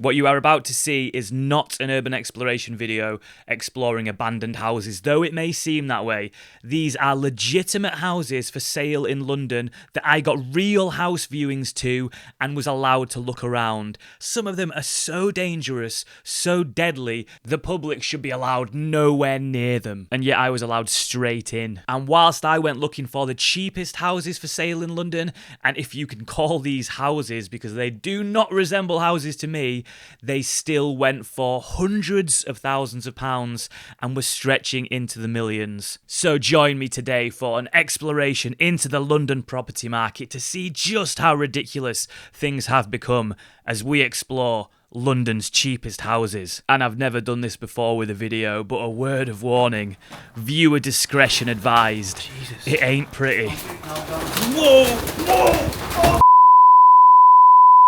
What you are about to see is not an urban exploration video exploring abandoned houses, though it may seem that way. These are legitimate houses for sale in London that I got real house viewings to and was allowed to look around. Some of them are so dangerous, so deadly, the public should be allowed nowhere near them. And yet I was allowed straight in. And whilst I went looking for the cheapest houses for sale in London, and if you can call these houses because they do not resemble houses to me, they still went for hundreds of thousands of pounds and were stretching into the millions. So join me today for an exploration into the London property market to see just how ridiculous things have become as we explore London's cheapest houses. And I've never done this before with a video, but a word of warning, viewer discretion advised. Jesus. It ain't pretty. Whoa! Whoa!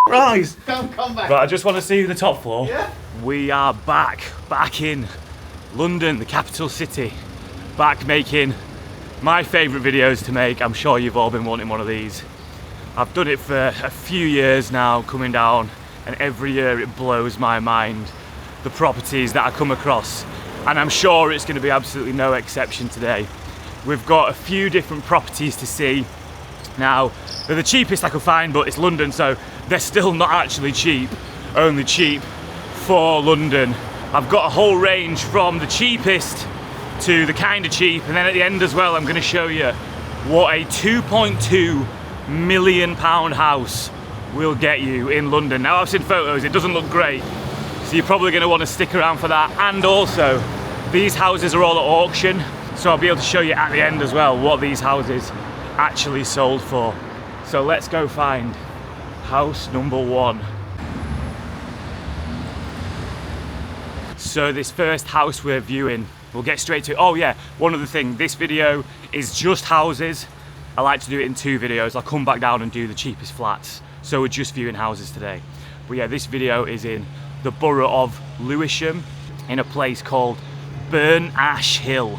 Rise! Come back. Right, I just want to see the top floor. Yeah. We are back in London, the capital city. Back making my favourite videos to make. I'm sure you've all been wanting one of these. I've done it for a few years now, coming down, and every year it blows my mind, the properties that I come across. And I'm sure it's going to be absolutely no exception today. We've got a few different properties to see. Now, they're the cheapest I could find, but it's London, so they're still not actually cheap, only cheap for London. I've got a whole range from the cheapest to the kind of cheap, and then at the end as well, I'm going to show you what a £2.2 million house will get you in London. Now, I've seen photos, it doesn't look great, so you're probably going to want to stick around for that. And also, these houses are all at auction, so I'll be able to show you at the end as well what these houses actually sold for. So let's go find house number one. So this first house we're viewing, we'll get straight to it. Oh yeah, one other thing, this video is just houses. I like to do it in two videos. I'll come back down and do the cheapest flats. So we're just viewing houses today. But yeah, this video is in the borough of Lewisham, in a place called Burnt Ash Hill.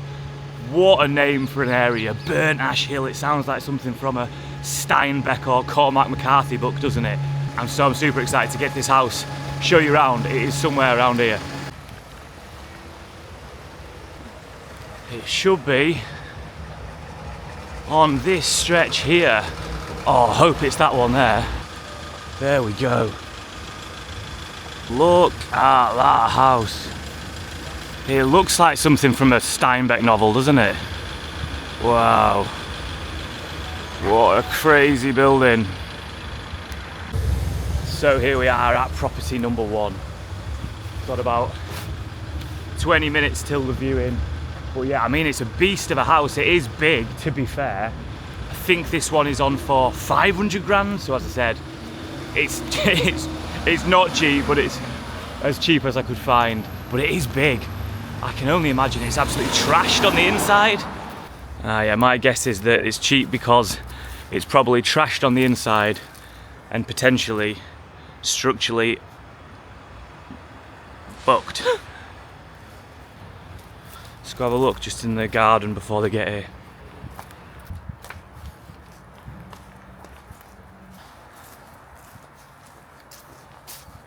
What a name for an area, Burnt Ash Hill. It sounds like something from a Steinbeck or Cormac McCarthy book, doesn't it? And so I'm super excited to get this house, show you around. It is somewhere around here. It should be on this stretch here. Oh, I hope it's that one there. There we go. Look at that house. It looks like something from a Steinbeck novel, doesn't it? Wow. What a crazy building. So here we are at property number one. Got about 20 minutes till the viewing. But yeah, I mean, it's a beast of a house. It is big, to be fair. I think this one is on for 500 grand. So as I said, it's not cheap, but it's as cheap as I could find. But it is big. I can only imagine it's absolutely trashed on the inside. Yeah, my guess is that it's cheap because it's probably trashed on the inside and potentially structurally fucked. Let's go have a look just in the garden before they get here.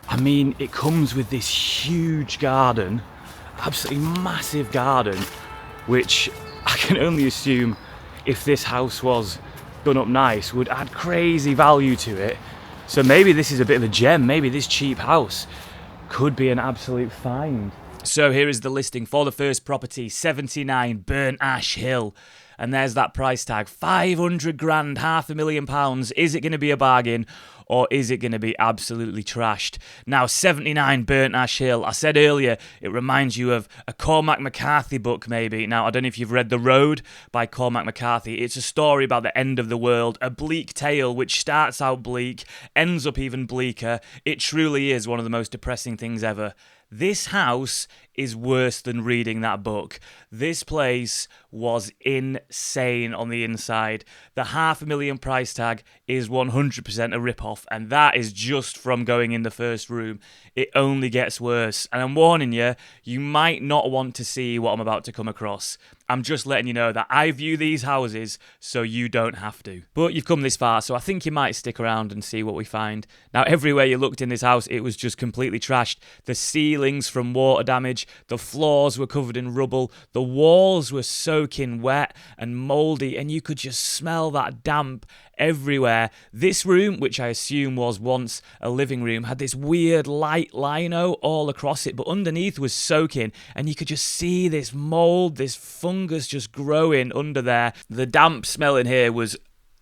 I mean, it comes with this huge garden, absolutely massive garden, which I can only assume if this house was done up nice would add crazy value to it. So maybe this is a bit of a gem. Maybe this cheap house could be an absolute find. So here is the listing for the first property, 79 Burnt Ash Hill. And there's that price tag, 500 grand, £500,000. Is it going to be a bargain, or is it going to be absolutely trashed? Now, 79 Burnt Ash Hill, I said earlier, it reminds you of a Cormac McCarthy book, maybe. Now, I don't know if you've read The Road by Cormac McCarthy. It's a story about the end of the world, a bleak tale which starts out bleak, ends up even bleaker. It truly is one of the most depressing things ever. This house is worse than reading that book. This place was insane on the inside. The £500,000 price tag is 100% a rip-off, and that is just from going in the first room. It only gets worse. And I'm warning you, you might not want to see what I'm about to come across. I'm just letting you know that I view these houses so you don't have to. But you've come this far, so I think you might stick around and see what we find. Now, everywhere you looked in this house, it was just completely trashed. The ceilings from water damage, the floors were covered in rubble, the walls were soaking wet and mouldy, and you could just smell that damp everywhere. This room, which I assume was once a living room, had this weird light lino all across it, but underneath was soaking, and you could just see this mould, this fungus just growing under there. The damp smell in here was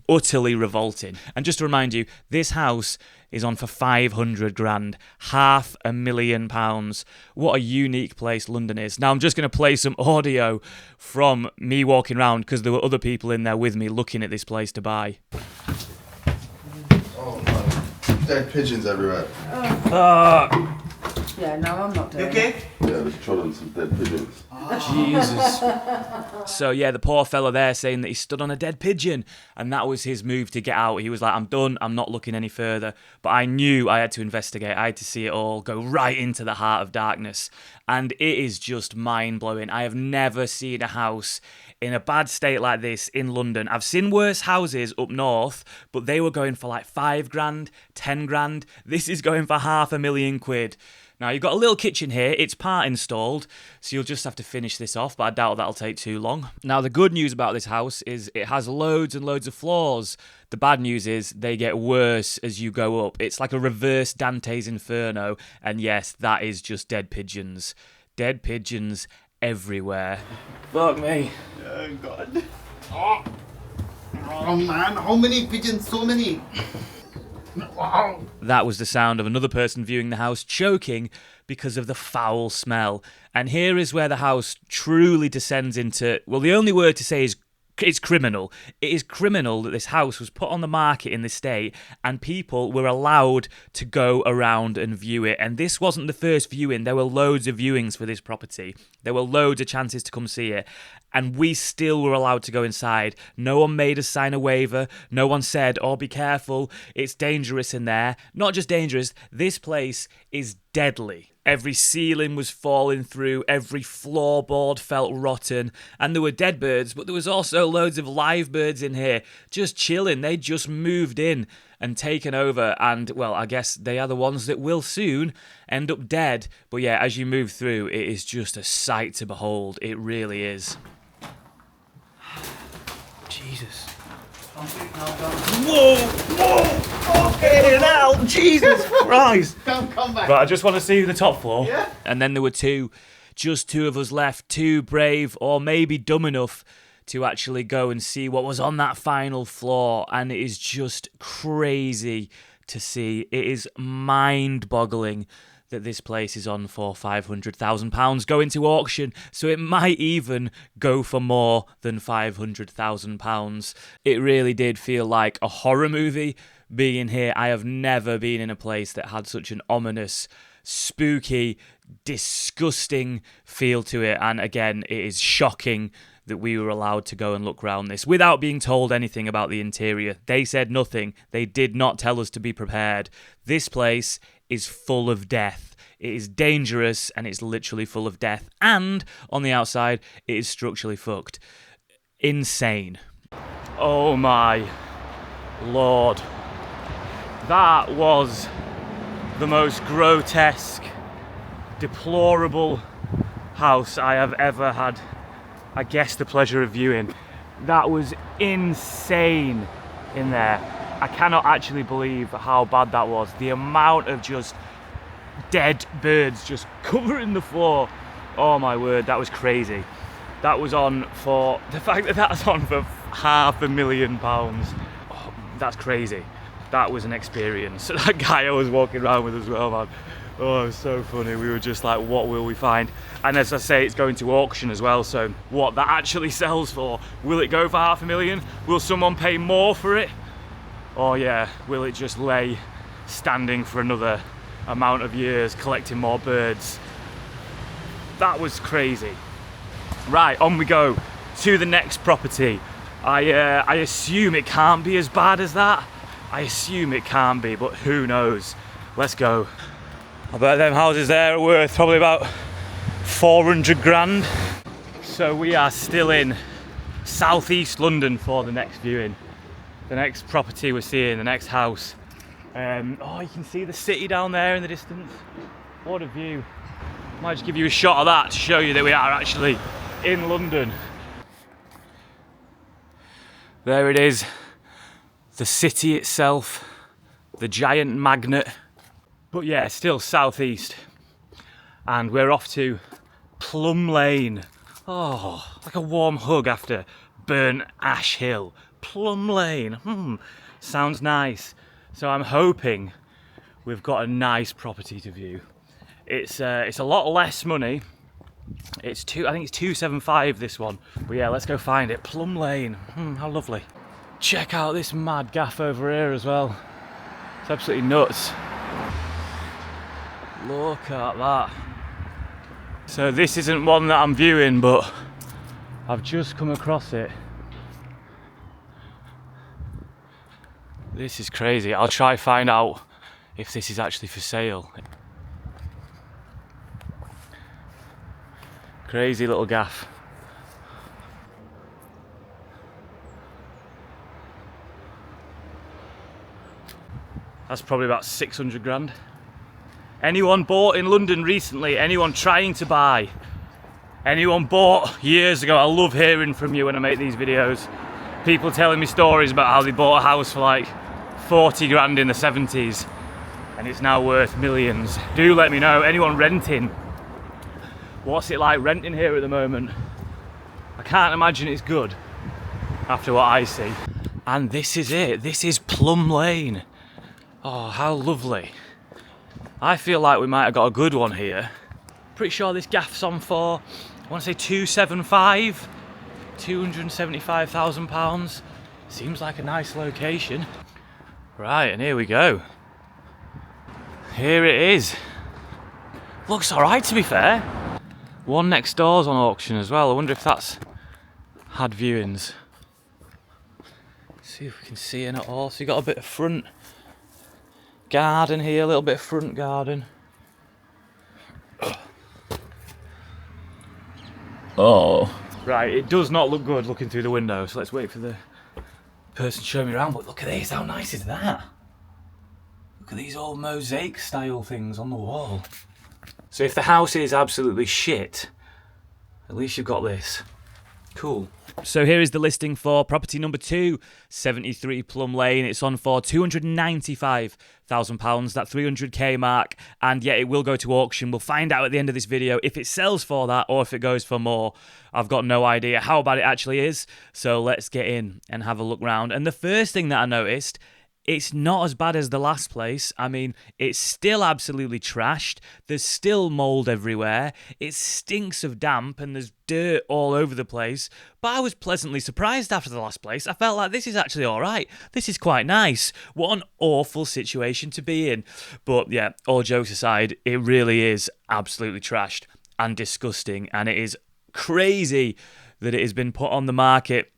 utterly revolting. And just to remind you, this house is on for 500 grand, £500,000. What a unique place London is. Now I'm just going to play some audio from me walking around because there were other people in there with me looking at this place to buy. Oh man, dead pigeons everywhere. Yeah, no, I'm not doing okay? it. Yeah, there's trod on some dead pigeons. Jesus. So yeah, the poor fella there saying that he stood on a dead pigeon, and that was his move to get out. He was like, I'm done, I'm not looking any further. But I knew I had to investigate. I had to see it all, go right into the heart of darkness. And it is just mind-blowing. I have never seen a house in a bad state like this in London. I've seen worse houses up north, but they were going for like 5 grand, 10 grand. This is going for £500,000. Now, you've got a little kitchen here. It's part installed, so you'll just have to finish this off, but I doubt that'll take too long. Now, the good news about this house is it has loads and loads of floors. The bad news is they get worse as you go up. It's like a reverse Dante's Inferno, and yes, that is just dead pigeons. Dead pigeons everywhere. Fuck me. Oh God. Oh man, how many pigeons? So many. Wow. That was the sound of another person viewing the house choking because of the foul smell. And here is where the house truly descends into, well, the only word to say is it's criminal. It is criminal that this house was put on the market in this state and people were allowed to go around and view it. And this wasn't the first viewing. There were loads of viewings for this property. There were loads of chances to come see it. And we still were allowed to go inside. No one made us sign a waiver. No one said, oh, be careful, it's dangerous in there. Not just dangerous, this place is deadly. Every ceiling was falling through, every floorboard felt rotten, and there were dead birds, but there was also loads of live birds in here, just chilling. They just moved in and taken over, and, well, I guess they are the ones that will soon end up dead. But yeah, as you move through, it is just a sight to behold. It really is. Jesus. Whoa! Whoa! Okay, now, Jesus Christ! Come back. Right, I just want to see the top floor. Yeah. And then there were just two of us left, too brave or maybe dumb enough to actually go and see what was on that final floor. And it is just crazy to see. It is mind-boggling that this place is on for £500,000 going to auction, so it might even go for more than £500,000. It really did feel like a horror movie being here. I have never been in a place that had such an ominous, spooky, disgusting feel to it, and again, it is shocking that we were allowed to go and look around this without being told anything about the interior. They said nothing. They did not tell us to be prepared. This place is full of death. It is dangerous and it's literally full of death. And on the outside, it is structurally fucked. Insane. Oh my Lord. That was the most grotesque, deplorable house I have ever had, I guess, the pleasure of viewing. That was insane in there. I cannot actually believe how bad that was. The amount of just dead birds just covering the floor. Oh my word, that was crazy. That was on for, the fact that that's on for £500,000. Oh, that's crazy. That was an experience. That guy I was walking around with as well, man. Oh, it was so funny. We were just like, what will we find? And as I say, it's going to auction as well, so what that actually sells for. Will it go for £500,000? Will someone pay more for it? Or yeah, will it just lay standing for another amount of years collecting more birds? That was crazy. Right, on we go to the next property. I assume it can't be as bad as that. I assume it can't be, but who knows? Let's go. I bet them houses there are worth probably about 400 grand. So we are still in southeast London for the next viewing. The next property we're seeing, the next house. Oh, you can see the city down there in the distance. What a view. Might just give you a shot of that to show you that we are actually in London. There it is. The city itself. The giant magnet. But yeah, still southeast. And we're off to Plum Lane. Oh, like a warm hug after Burnt Ash Hill. Plum Lane. Sounds nice. So I'm hoping we've got a nice property to view. It's a lot less money. I think it's 275 this one. But yeah, let's go find it. Plum Lane. How lovely. Check out this mad gaff over here as well. It's absolutely nuts. Look at that. So this isn't one that I'm viewing, but I've just come across it. This is crazy. I'll try find out if this is actually for sale. Crazy little gaff. That's probably about 600 grand. Anyone bought in London recently? Anyone trying to buy? Anyone bought years ago? I love hearing from you when I make these videos. People telling me stories about how they bought a house for like 40 grand in the 70s and it's now worth millions. Do let me know. Anyone renting? What's it like renting here at the moment? I can't imagine it's good after what I see. And this is it. This is Plum Lane. Oh, how lovely. I feel like we might have got a good one here. Pretty sure this gaff's on for, I want to say 275, £275,000. Seems like a nice location. Right, and here we go. Here it is. Looks alright, to be fair. One next door's on auction as well. I wonder if that's had viewings. See if we can see in it all. So you got a bit of front garden here, a little bit of front garden. Oh. Right, it does not look good looking through the window, so let's wait for the person showing me around. But look at this, how nice is that? Look at these old mosaic style things on the wall. So if the house is absolutely shit, at least you've got this. Cool. So here is the listing for property number 2, 73 Plum Lane. It's on for £295,000, that 300k mark, and yet it will go to auction. We'll find out at the end of this video if it sells for that or if it goes for more. I've got no idea how bad it actually is, so let's get in and have a look round. And the first thing that I noticed, it's not as bad as the last place. I mean, it's still absolutely trashed. There's still mould everywhere. It stinks of damp and there's dirt all over the place. But I was pleasantly surprised after the last place. I felt like this is actually all right. This is quite nice. What an awful situation to be in. But yeah, all jokes aside, it really is absolutely trashed and disgusting. And it is crazy that it has been put on the market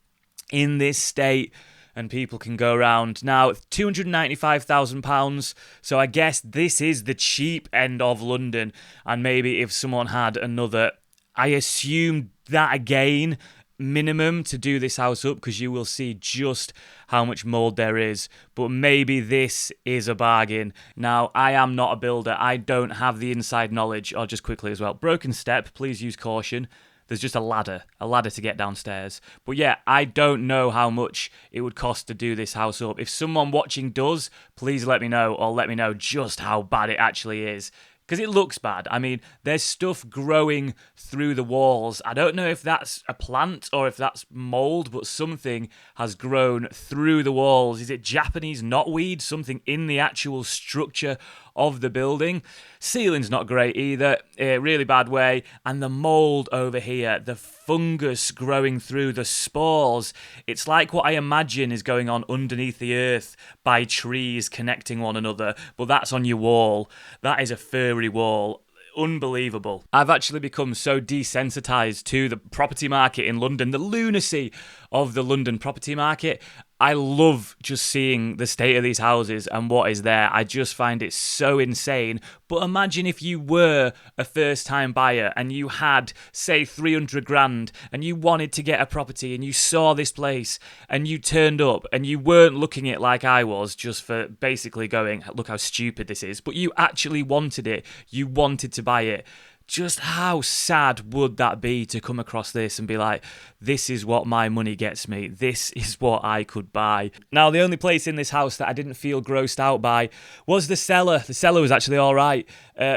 in this state. And people can go around. Now, £295,000, so I guess this is the cheap end of London. And maybe if someone had another, I assume that again, minimum to do this house up, because you will see just how much mould there is. But maybe this is a bargain. Now, I am not a builder. I don't have the inside knowledge. Or just quickly as well, broken step, please use caution. There's just a ladder to get downstairs. But yeah, I don't know how much it would cost to do this house up. If someone watching does, please let me know, or let me know just how bad it actually is. Because it looks bad. I mean, there's stuff growing through the walls. I don't know if that's a plant or if that's mold, but something has grown through the walls. Is it Japanese knotweed? Something in the actual structure of the building. Ceiling's not great either, really bad way. And the mold over here, the fungus growing through the spores. It's like what I imagine is going on underneath the earth by trees connecting one another, but that's on your wall. That is a furry wall. Unbelievable. I've actually become so desensitized to the property market in London, the lunacy of the London property market. I love just seeing the state of these houses and what is there. I just find it so insane. But imagine if you were a first-time buyer and you had, say, 300 grand and you wanted to get a property and you saw this place and you turned up and you weren't looking at it like I was, just for basically going, look how stupid this is, but you actually wanted it. You wanted to buy it. Just how sad would that be to come across this and be like, this is what my money gets me. This is what I could buy. Now, the only place in this house that I didn't feel grossed out by was the cellar. The cellar was actually all right.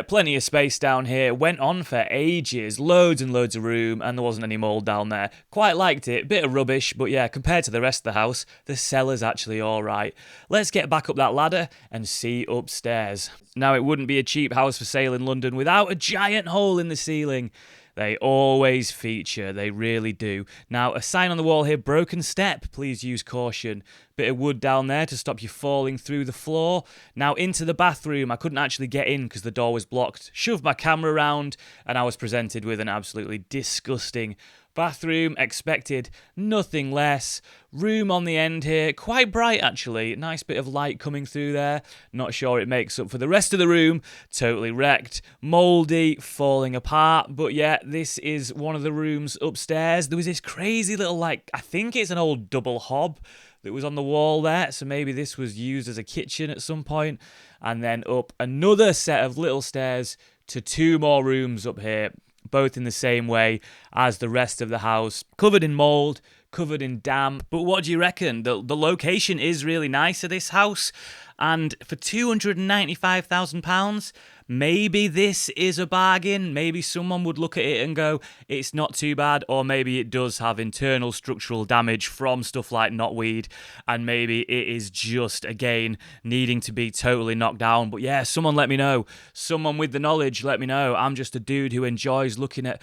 Plenty of space down here. Went on for ages. Loads and loads of room, and there wasn't any mould down there. Quite liked it. Bit of rubbish, but yeah, compared to the rest of the house, the cellar's actually all right. Let's get back up that ladder and see upstairs. Now, it wouldn't be a cheap house for sale in London without a giant hole in the ceiling. They always feature, they really do. Now, a sign on the wall here, broken step, please use caution. Bit of wood down there to stop you falling through the floor. Now, into the bathroom, I couldn't actually get in because the door was blocked. Shoved my camera around, and I was presented with an absolutely disgusting bathroom. Expected nothing less. Room on the end here, quite bright actually. Nice bit of light coming through there. Not sure it makes up for the rest of the room. Totally wrecked, mouldy, falling apart. But yeah, this is one of the rooms upstairs. There was this crazy little, I think it's an old double hob that was on the wall there. So maybe this was used as a kitchen at some point. And then up another set of little stairs to 2 more rooms up here, both in the same way as the rest of the house. Covered in mould, covered in damp. But what do you reckon? The location is really nice of this house. And for £295,000, maybe this is a bargain. Maybe someone would look at it and go, it's not too bad. Or maybe it does have internal structural damage from stuff like knotweed. And maybe it is just, again, needing to be totally knocked down. But yeah, someone let me know. Someone with the knowledge, let me know. I'm just a dude who enjoys looking at,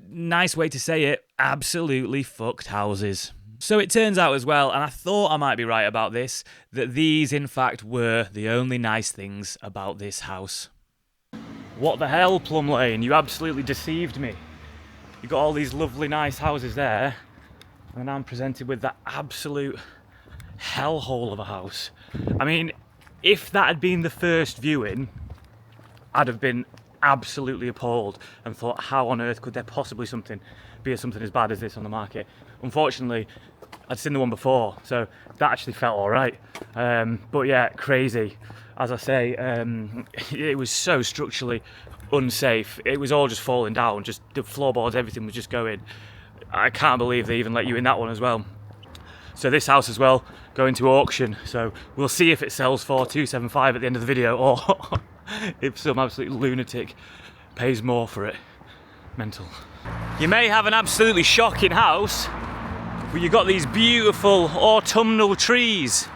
nice way to say it, absolutely fucked houses. So it turns out as well, and I thought I might be right about this, that these in fact were the only nice things about this house. What the hell, Plum Lane? You absolutely deceived me. You got all these lovely nice houses there, and I'm presented with that absolute hellhole of a house. I mean, if that had been the first viewing, I'd have been absolutely appalled and thought, how on earth could there possibly be something as bad as this on the market? Unfortunately, I'd seen the one before, so that actually felt all right. But yeah, crazy. As I say, it was so structurally unsafe. It was all just falling down, just the floorboards, everything was just going. I can't believe they even let you in that one as well. So this house as well, going to auction. So we'll see if it sells for 275 at the end of the video, or if some absolute lunatic pays more for it. Mental. You may have an absolutely shocking house, but you've got these beautiful autumnal trees.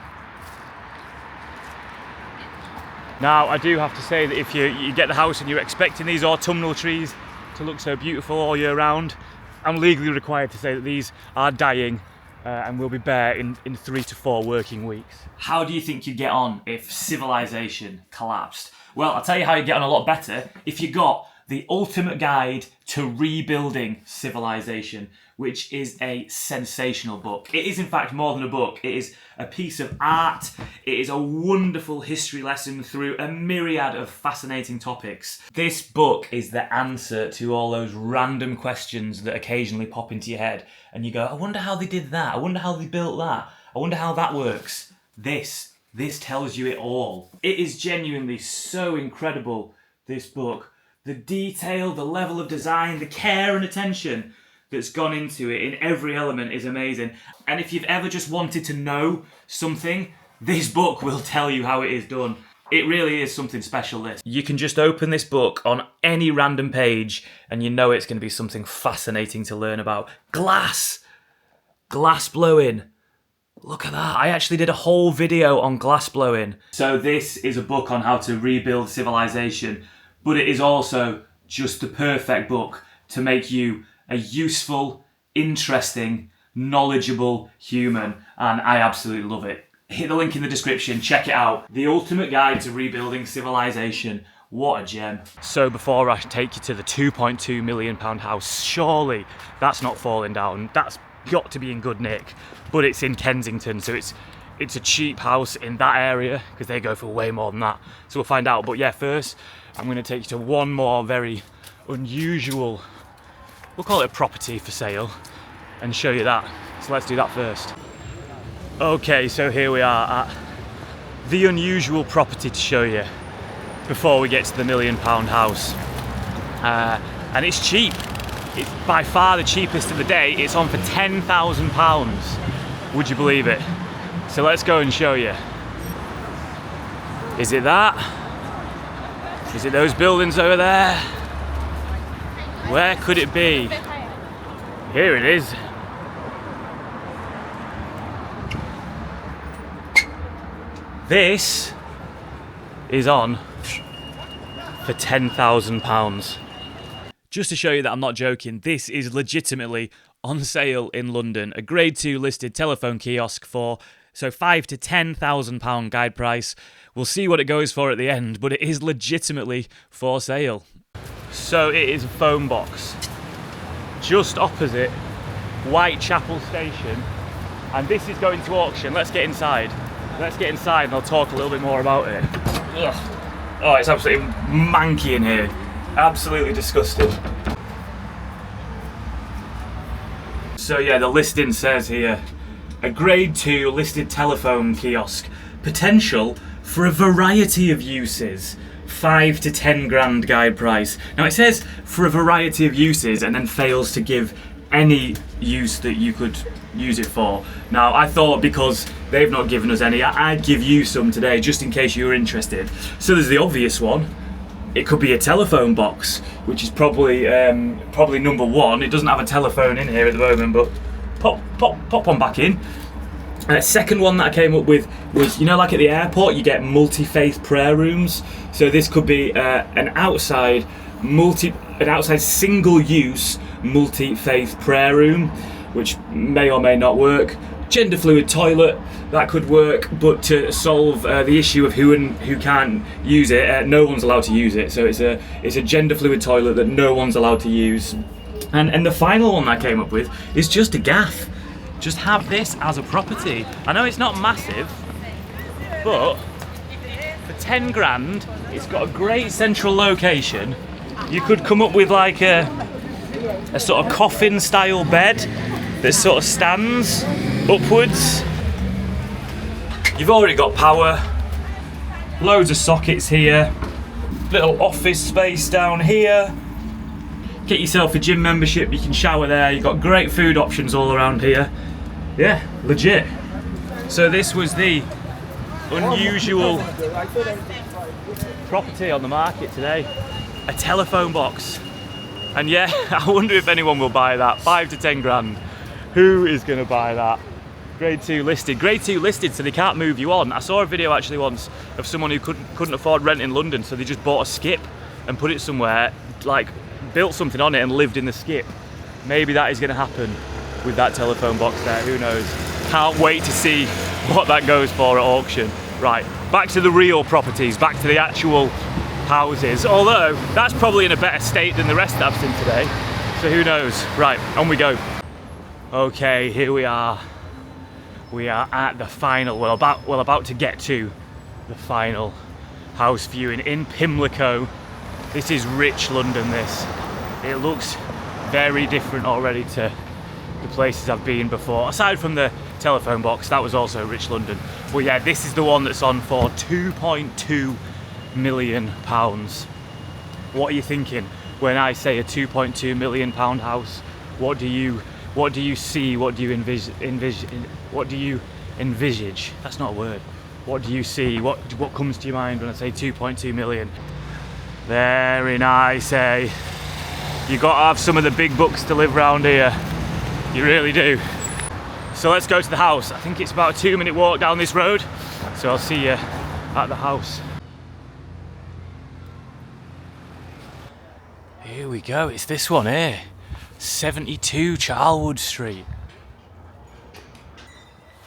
Now, I do have to say that if you get the house and you're expecting these autumnal trees to look so beautiful all year round, I'm legally required to say that these are dying and will be bare in 3 to 4 working weeks. How do you think you'd get on if civilization collapsed? Well, I'll tell you how you get on a lot better if you got the ultimate guide to rebuilding civilization, which is a sensational book. It is in fact more than a book. It is a piece of art. It is a wonderful history lesson through a myriad of fascinating topics. This book is the answer to all those random questions that occasionally pop into your head and you go, I wonder how they did that. I wonder how they built that. I wonder how that works. This tells you it all. It is genuinely so incredible, this book. The detail, the level of design, the care and attention that's gone into it in every element is amazing. And if you've ever just wanted to know something, this book will tell you how it is done. It really is something special, this. You can just open this book on any random page and you know it's going to be something fascinating to learn about. Glass blowing. Look at that. I actually did a whole video on glass blowing. So this is a book on how to rebuild civilization, but it is also just the perfect book to make you a useful, interesting, knowledgeable human, and I absolutely love it. Hit the link in the description, check it out. The Ultimate Guide to Rebuilding Civilization. What a gem. So before I take you to the £2.2 million house, surely that's not falling down. That's got to be in good nick, but it's in Kensington, so it's a cheap house in that area because they go for way more than that. So we'll find out. But yeah, first I'm going to take you to one more very unusual, we'll call it a property for sale, and show you that. So let's do that first. Okay, so here we are at the unusual property to show you before we get to the £1 million house. And it's cheap. It's by far the cheapest of the day. It's on for £10,000. Would you believe it? So let's go and show you. Is it that? Is it those buildings over there? Where could it be? Here it is. This is on for £10,000. Just to show you that I'm not joking, this is legitimately on sale in London. A grade 2 listed telephone kiosk for £5,000 to £10,000 guide price. We'll see what it goes for at the end, but it is legitimately for sale. So it is a phone box just opposite Whitechapel station, and this is going to auction. Let's get inside. Let's get inside and I'll talk a little bit more about it. Ugh. Oh, it's absolutely manky in here. Absolutely disgusting. So yeah, the listing says here, a grade 2 listed telephone kiosk, potential for a variety of uses, 5 to 10 grand guide price. Now it says for a variety of uses and then fails to give any use that you could use it for. Now I thought because they've not given us any, I'd give you some today just in case you were interested. So there's the obvious one. It could be a telephone box, which is probably number one. It doesn't have a telephone in here at the moment, but pop one back in. Second one that I came up with was, you know, like at the airport you get multi-faith prayer rooms. So this could be an outside single-use multi-faith prayer room, which may or may not work. Gender fluid toilet, that could work, but to solve the issue of who can't use it, no one's allowed to use it. So it's a gender fluid toilet that no one's allowed to use. And the final one I came up with is just a gaff. Just have this as a property. I know it's not massive, but for 10 grand, it's got a great central location. You could come up with like a sort of coffin style bed that sort of stands upwards. You've already got power, loads of sockets here, little office space down here. Get yourself a gym membership, you can shower there, you've got great food options all around here. Yeah, legit. So this was the unusual property on the market today. A telephone box. And yeah, I wonder if anyone will buy that. 5 to 10 grand. Who is going to buy that? Grade 2 listed. Grade 2 listed, so they can't move you on. I saw a video actually once of someone who couldn't afford rent in London, so they just bought a skip and put it somewhere, like built something on it and lived in the skip. Maybe that is going to happen with that telephone box there, who knows. Can't wait to see what that goes for at auction. Right, back to the real properties, back to the actual houses, although that's probably in a better state than the rest that I've seen today, so who knows. Right, on we go. Okay, here we are. We are at the final, well about to get to the final house viewing in Pimlico. This is rich London, this. It looks very different already to the places I've been before. Aside from the telephone box, that was also rich London. But yeah, this is the one that's on for £2.2 million. What are you thinking when I say a £2.2 million house? What do you see? What do you envisage? That's not a word. What do you see? What comes to your mind when I say 2.2 million? Very nice, eh? You got to have some of the big bucks to live around here. You really do. So let's go to the house. I think it's about a 2-minute walk down this road. So I'll see you at the house. Here we go. It's this one here. 72 Charlwood Street.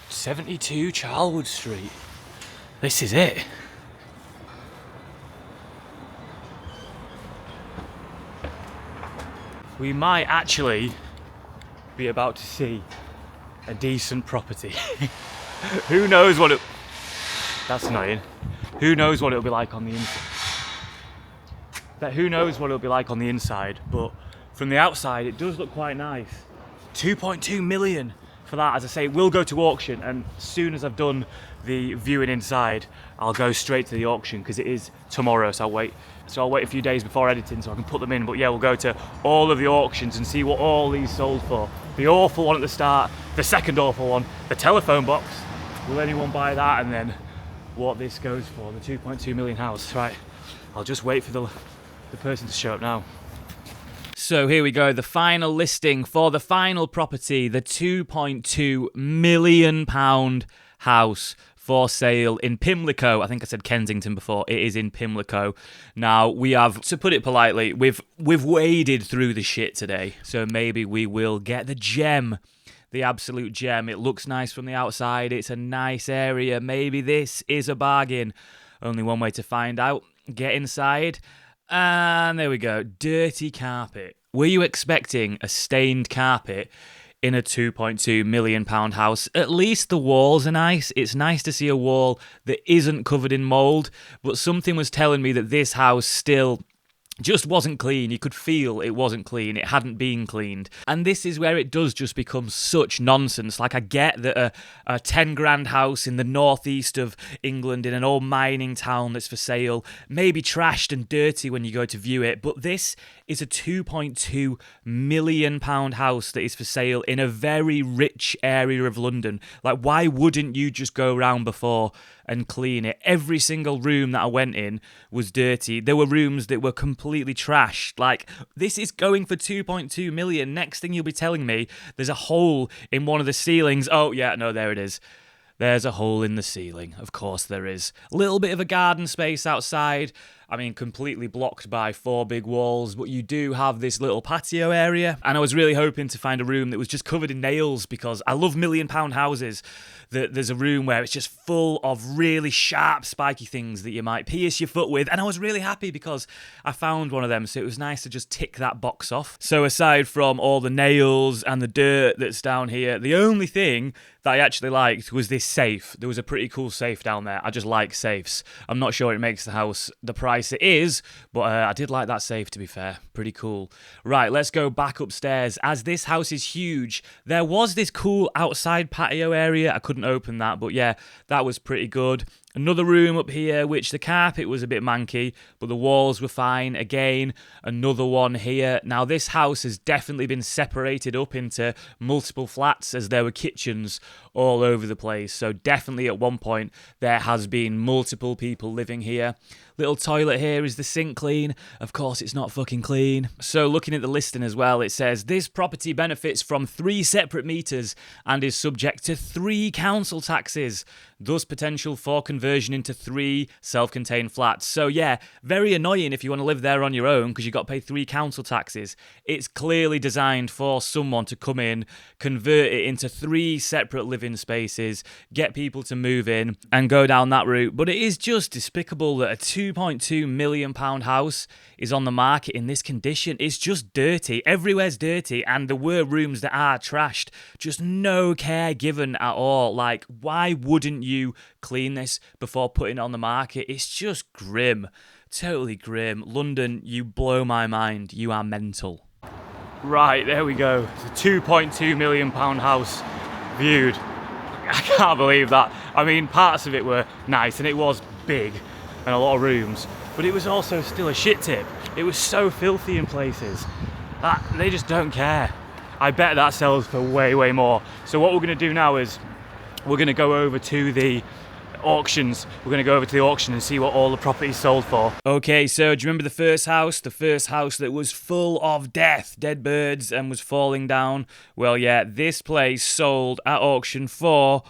72 Charlwood Street. This is it. We might actually be about to see a decent property. Who knows what it... That's annoying. Who knows what it'll be like on the inside? Who knows what it'll be like on the inside, but from the outside it does look quite nice. 2.2 million for that. As I say, it will go to auction, and as soon as I've done the viewing inside, I'll go straight to the auction because it is tomorrow, so I'll wait a few days before editing so I can put them in. But yeah, we'll go to all of the auctions and see what all these sold for. The awful one at the start, the second awful one, the telephone box. Will anyone buy that? And then what this goes for, the 2.2 million house. Right, I'll just wait for the person to show up now. So here we go, the final listing for the final property, the £2.2 million house for sale in Pimlico. I think I said Kensington before. It is in Pimlico. Now, we have, to put it politely, we've waded through the shit today. So maybe we will get the gem, the absolute gem. It looks nice from the outside. It's a nice area. Maybe this is a bargain. Only one way to find out. Get inside. And there we go. Dirty carpet. Were you expecting a stained carpet in a £2.2 million house? At least the walls are nice. It's nice to see a wall that isn't covered in mould, but something was telling me that this house still just wasn't clean. You could feel it wasn't clean. It hadn't been cleaned. And this is where it does just become such nonsense. Like, I get that a 10 grand house in the northeast of England in an old mining town that's for sale may be trashed and dirty when you go to view it, but this is a £2.2 million house that is for sale in a very rich area of London. Like, why wouldn't you just go around before and clean it? Every single room that I went in was dirty. There were rooms that were completely trashed. Like, this is going for 2.2 million. Next thing you'll be telling me there's a hole in one of the ceilings. Oh yeah, no, there it is. There's a hole in the ceiling. Of course there is. A little bit of a garden space outside. I mean, completely blocked by 4 big walls, but you do have this little patio area. And I was really hoping to find a room that was just covered in nails, because I love £1 million houses. There's a room where it's just full of really sharp, spiky things that you might pierce your foot with. And I was really happy because I found one of them, so it was nice to just tick that box off. So aside from all the nails and the dirt that's down here, the only thing that I actually liked was this safe. There was a pretty cool safe down there. I just like safes. I'm not sure it makes the house the price it is, but I did like that safe, to be fair. Pretty cool. Right, let's go back upstairs. As this house is huge, there was this cool outside patio area. I couldn't open that, but yeah, that was pretty good. Another room up here, which the carpet was a bit manky, but the walls were fine. Again, another one here. Now, this house has definitely been separated up into multiple flats, as there were kitchens all over the place. So definitely at one point, there has been multiple people living here. Little toilet here. Is the sink clean? Of course, it's not fucking clean. So looking at the listing as well, it says, this property benefits from 3 separate meters and is subject to 3 council taxes, thus potential for conversion into 3 self-contained flats. So yeah, very annoying if you want to live there on your own, because you've got to pay 3 council taxes. It's clearly designed for someone to come in, convert it into 3 separate living spaces, get people to move in and go down that route. But it is just despicable that a £2.2 million house is on the market in this condition. It's just dirty. Everywhere's dirty, and there were rooms that are trashed. Just no care given at all. Like, why wouldn't you clean this before putting it on the market? It's just grim. Totally grim. London, you blow my mind. You are mental. Right, there we go. It's a £2.2 million house viewed. I can't believe that. I mean, parts of it were nice, and it was big and a lot of rooms, but it was also still a shit tip. It was so filthy in places. They just don't care. I bet that sells for way, way more. So what we're going to do now is we're going to go over to the auctions. We're going to go over to the auction and see what all the properties sold for. Okay, so do you remember the first house? The first house that was full of dead birds and was falling down? Well, yeah, this place sold at auction for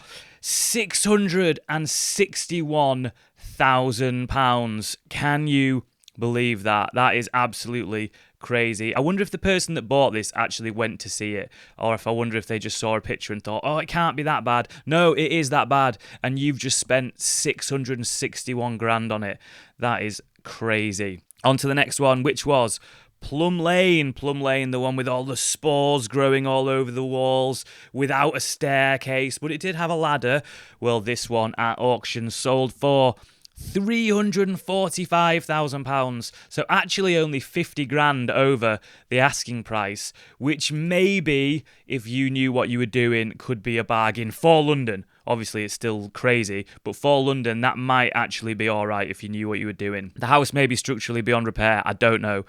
£661,000. Can you believe that? That is absolutely crazy. I wonder if the person that bought this actually went to see it, or if I wonder if they just saw a picture and thought, oh, it can't be that bad. No, it is that bad, and you've just spent 661 grand on it. That is crazy. On to the next one, which was Plum Lane, the one with all the spores growing all over the walls, without a staircase, but it did have a ladder. Well, this one at auction sold for £345,000. So actually only 50 grand over the asking price, which maybe, if you knew what you were doing, could be a bargain for London. Obviously, it's still crazy, but for London, that might actually be all right if you knew what you were doing. The house may be structurally beyond repair. I don't know.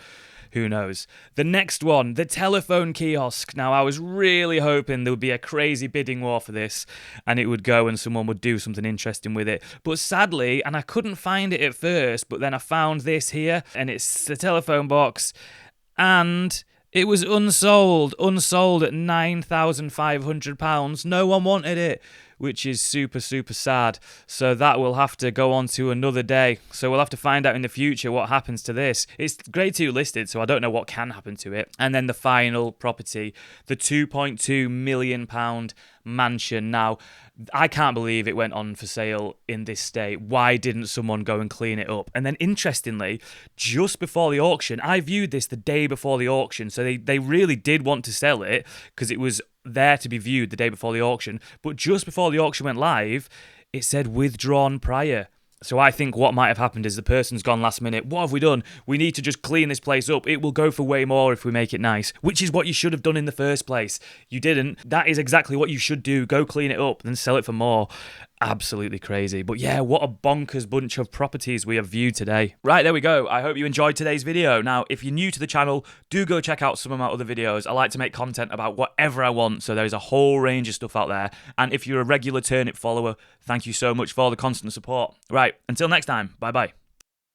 Who knows? The next one, the telephone kiosk. Now, I was really hoping there would be a crazy bidding war for this and it would go and someone would do something interesting with it. But sadly, and I couldn't find it at first, but then I found this here and it's the telephone box and it was unsold at £9,500. No one wanted it, which is super, super sad. So that will have to go on to another day. So we'll have to find out in the future what happens to this. It's grade 2 listed, so I don't know what can happen to it. And then the final property, the £2.2 million mansion. Now, I can't believe it went on for sale in this state. Why didn't someone go and clean it up? And then interestingly, just before the auction, I viewed this the day before the auction. So they really did want to sell it because it was there to be viewed the day before the auction. But just before the auction went live, it said withdrawn prior. So I think what might have happened is the person's gone last minute. What have we done? We need to just clean this place up. It will go for way more if we make it nice, which is what you should have done in the first place. You didn't. That is exactly what you should do. Go clean it up, then sell it for more. Absolutely crazy. But yeah, what a bonkers bunch of properties we have viewed today. Right, there we go. I hope you enjoyed today's video. Now, if you're new to the channel, do go check out some of my other videos. I like to make content about whatever I want, so there's a whole range of stuff out there. And if you're a regular Turnip follower, thank you so much for the constant support. Right, until next time, bye-bye.